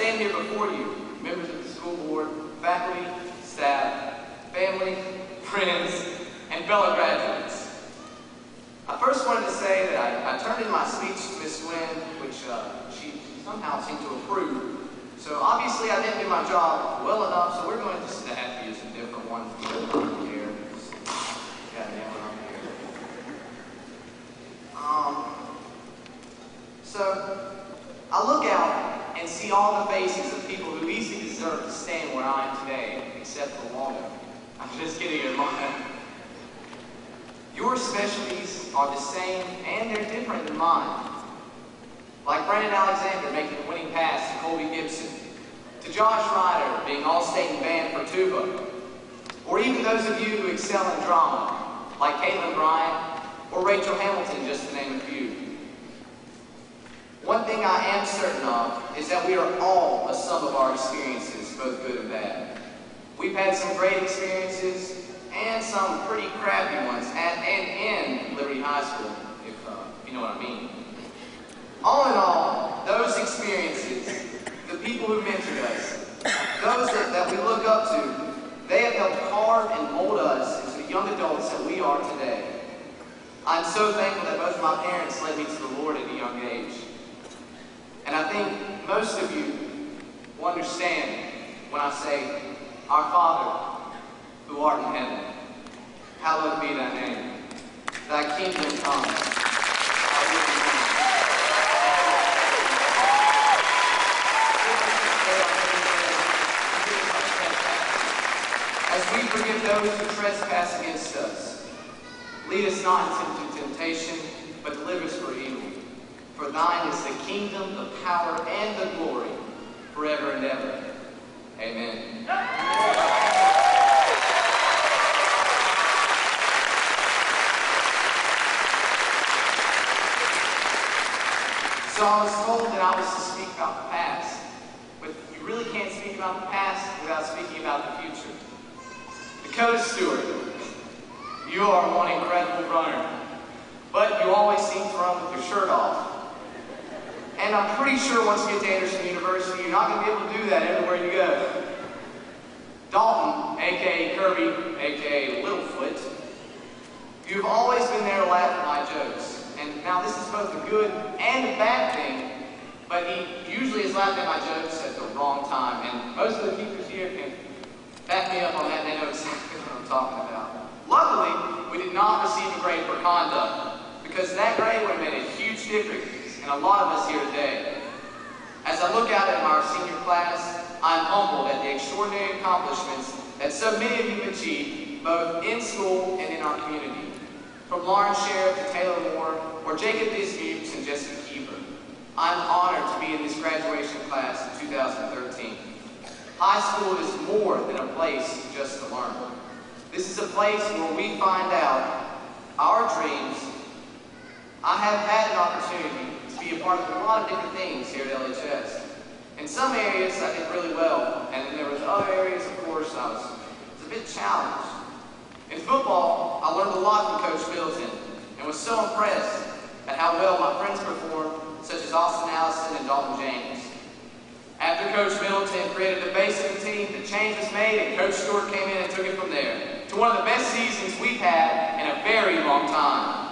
stand here before you, members of the school board, faculty, staff, family, friends, and fellow graduates. I first wanted to say that I turned in my speech to Miss Wynn, which she somehow seemed to approve. So obviously I didn't do my job well enough, so we're going to just have to use a different one here. Got that one up here. So I look out and see all the faces of people who easily deserve to stand where I am today, except for Logan. I'm just kidding, Irmana. Your specialties are the same and they're different than mine. Like Brandon Alexander making the winning pass to Logan Gibson, to Josh Ryder being all-state in band for tuba, or even those of you who excel in drama, like Caitlin Bryant or Rachel Hamilton, just to name a few. One thing I am certain of is that we are all a sum of our experiences, both good and bad. We've had some great experiences and some pretty crappy ones at and in Liberty High School, if you know what I mean. All in all, those experiences, the people who mentored us, those that we look up to, they have helped carve and mold us into the young adults that we are today. I'm so thankful that both of my parents led me to the Lord at a young age. And I think most of you will understand when I say, Our Father, who art in heaven, hallowed be thy name. Thy kingdom come. Thy will be done. As we forgive those who trespass against us, lead us not into temptation, but deliver us from evil. For thine is the kingdom, the power, and the glory, forever and ever. Amen. So I was told that I was to speak about the past, but you really can't speak about the past without speaking about the future. Dakota Stewart, you are one incredible runner, but you always seem to run with your shirt off. And I'm pretty sure once you get to Anderson University, you're not going to be able to do that everywhere you go. Dalton, a.k.a. Kirby, a.k.a. Littlefoot, you've always been there to laugh at my jokes. And now this is both a good and a bad thing, but he usually is laughing at my jokes at the wrong time. And most of the teachers here can back me up on that, and they know exactly what I'm talking about. Luckily, we did not receive a grade for conduct, because that grade would have made a huge difference in a lot of us here today. As I look out at our senior class, I'm humbled at the extraordinary accomplishments that so many of you achieved, both in school and in our community. From Lauren Sheriff to Taylor Moore, or Jacob Dismukes and Jessica Keeper. I'm honored to be in this graduation class in 2013. High school is more than a place just to learn. This is a place where we find out our dreams. I have had an opportunity to be a part of a lot of different things here at LHS. In some areas I did really well, and then there was other areas, of course, I was a bit challenged. In football, I learned a lot from Coach Middleton, and was so impressed at how well my friends performed, such as Austin Allison and Dalton James. After Coach Middleton created the base of the team, the change was made, and Coach Stewart came in and took it from there to one of the best seasons we've had in a very long time.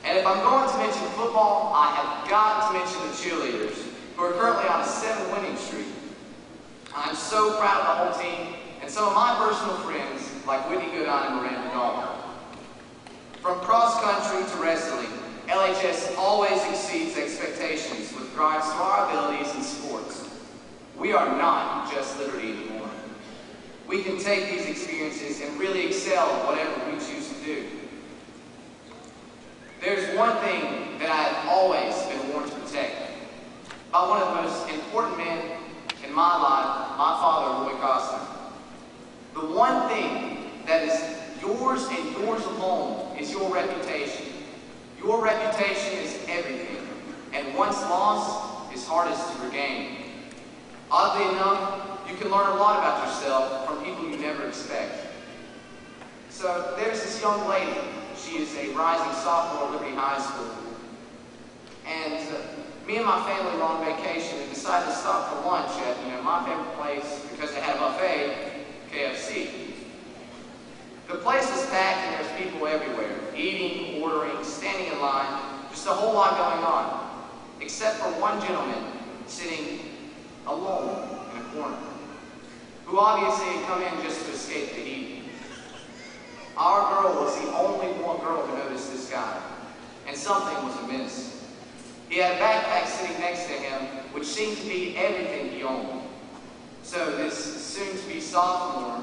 And if I'm going to mention football, I have got to mention the cheerleaders, who are currently on a 7-winning streak. I'm so proud of the whole team, and some of my personal friends, like Whitney Goodine and Miranda Dalton. From cross-country to wrestling, LHS always exceeds expectations with regards to our abilities in sports. We are not just Liberty anymore. We can take these experiences and really excel at whatever we choose to do. There's one thing that I have always been warned to protect by one of the most important men in my life, my father, Roy Costner. The one thing that is yours and yours alone is your reputation. Your reputation is everything, and once lost, is hardest to regain. Oddly enough, you can learn a lot about yourself from people you never expect. So there's this young lady. She is a rising sophomore at Liberty High School. And Me and my family were on vacation and decided to stop for lunch at, my favorite place because it had a buffet, KFC. The place was packed and there's people everywhere, eating, ordering, standing in line, just a whole lot going on, except for one gentleman sitting alone in a corner, who obviously had come in just to escape the heat. Our girl was the only one girl to notice this guy, and something was amiss. He had a backpack sitting next to him, which seemed to be everything he owned. So this soon-to-be sophomore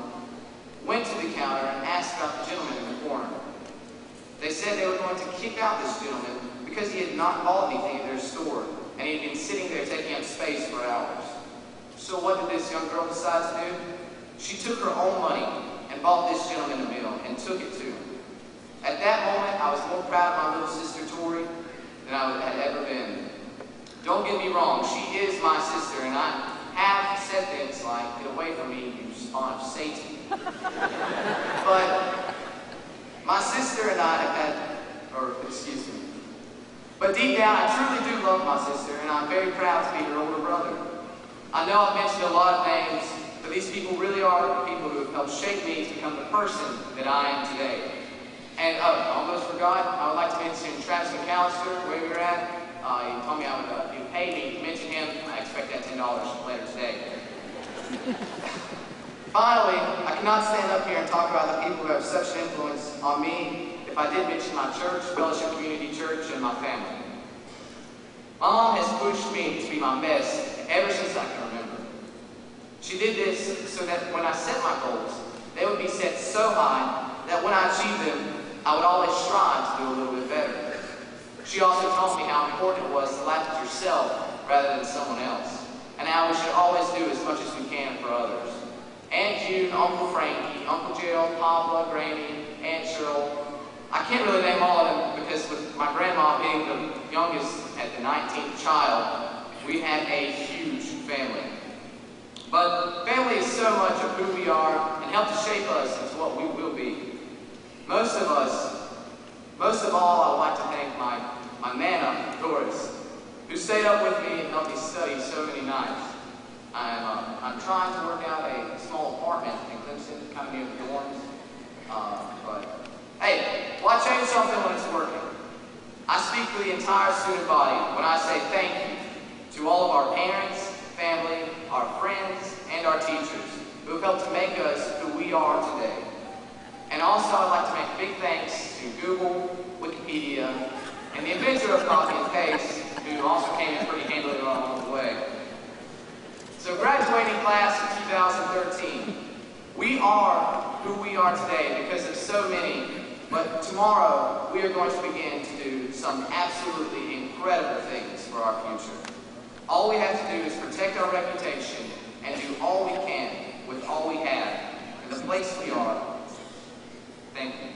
went to the counter and asked about the gentleman in the corner. They said they were going to kick out this gentleman because he had not bought anything at their store, and he had been sitting there taking up space for hours. So what did this young girl decide to do? She took her own money and bought this gentleman a meal and took it to him. At that moment, I was more proud of my little sister Tori than I had ever been. Don't get me wrong, she is my sister, and I have said things like, "Get away from me, you spawn of Satan." But my sister and I but deep down, I truly do love my sister, and I'm very proud to be her older brother. I know I've mentioned a lot of names, but these people really are the people who have helped shape me to become the person that I am today. And I almost forgot, I would like to mention Travis McAllister, where we were at. He told me he would pay me to mention him. I expect that $10 later today. Finally, I cannot stand up here and talk about the people who have such an influence on me if I did mention my church, Fellowship Community Church, and my family. My mom has pushed me to be my best ever since I can remember. She did this so that when I set my goals, they would be set so high that when I achieved them, I would always strive to do a little bit better. She also taught me how important it was to laugh at yourself rather than someone else, and how we should always do as much as we can for others. Aunt June, Uncle Frankie, Uncle Gerald, Pablo, Granny, Aunt Cheryl. I can't really name all of them because with my grandma being the youngest at the 19th child, we had a huge family. But family is so much of who we are and helped to shape us into what we will be. Most of all, I would like to thank my Nana, Doris, who stayed up with me and helped me study so many nights. I'm trying to work out a small apartment in Clemson, kind of near the dorms. But hey, why change something when it's working? I speak for the entire student body when I say thank you to all of our parents, family, our friends, and our teachers who have helped to make us who we are today. And also, I'd like to make a big thanks to Google, Wikipedia, and the inventor of copy and paste, who also came in pretty handily along the way. So graduating class of 2013, we are who we are today because of so many, but tomorrow we are going to begin to do some absolutely incredible things for our future. All we have to do is protect our reputation and do all we can with all we have in the place we are. Thank you.